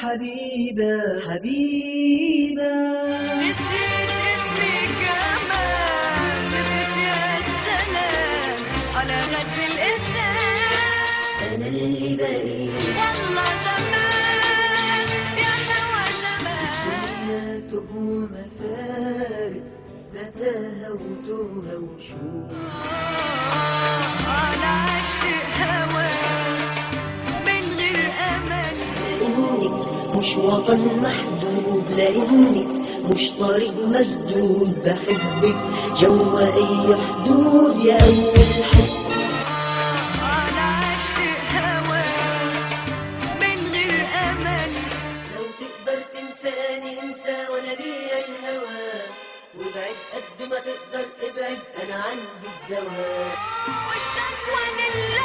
حبيبة حبيبة. نسيت اسمي كمان، نسيت يا سلام على غدر الإنسان. أنا اللي بقيت والله زمان يا هوى زمان، دنياته مفارق متاهة وتوهة وشوق. على عشق هوى من غير أمل. لأنك مش وطن محدود، لأنك مش طريق مسدود، بحبك جوا أي حدود يا أول حب. على عشق هوى من غير أمل. لو تقدر تنساني انسى وانا بيا الهوى، وابعد قد ما تقدر ابعد انا عندي الدواء. والشكوى لله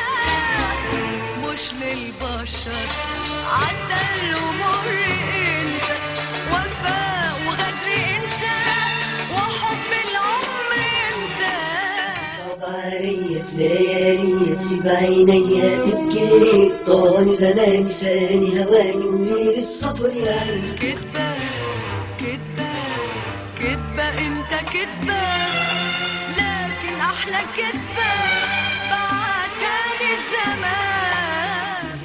مش للبشر، عسل ومر انت، وفاء وغدر انت، وحب العمر انت. صعب عليا في ليالي تسيب عينيا تبكي، طاني زماني ساني هواني وليل الصبر يا عيني. كدبة كدبة كدبة انت كدبة، لكن احلى كدبة بعتها لي الزمان.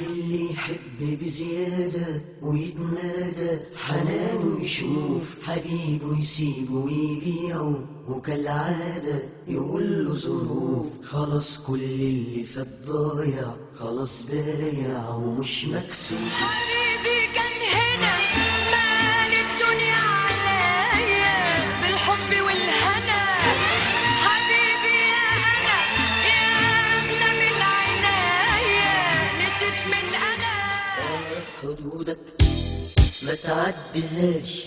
اللي يحب بزيادة ويتنادى حنانه، يشوف حبيبه يسيبه ويبيعه، وكالعادة يقول له ظروف خلاص كل اللي فات ضايع، خلاص بايع ومش مكسوف. حبيبي كان هنا مال الدنيا عليا بالحب والهنا، حبيبي يا أنا يا أغلى من عنايا، نسيت من أنا. حدودك ما تعديهاش،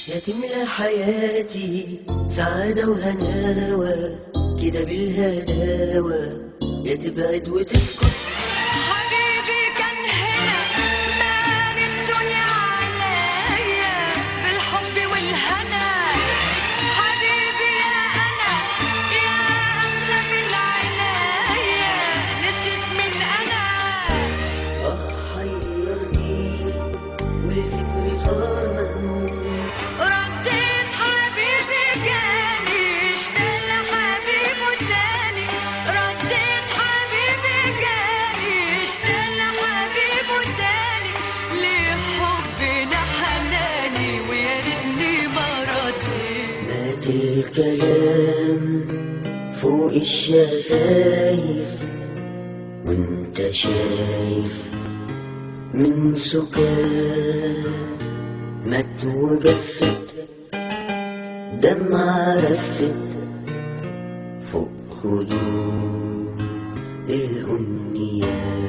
يا تملى حياتي سعادة وهناوة كده بالهداوة، يا تبعد وتسكت. حبيبي كان هنا مال الدنيا عليا بالحب والهنا، حبيبي يا أنا يا أغلى من عنايا، نسيت من أنا. حيرتيني والفكر صار مهموم، رديت حبيبي جاني اشتاق لحبيبه تاني، رديت حبيبي جاني اشتاق لحبيبه تاني، لحبي لحناني ويا ريتني ما رديت. مات الكلام فوق الشفايف، وانت شايف من سكات مات وجفت دمعة رفت فوق خدود الأمنيات.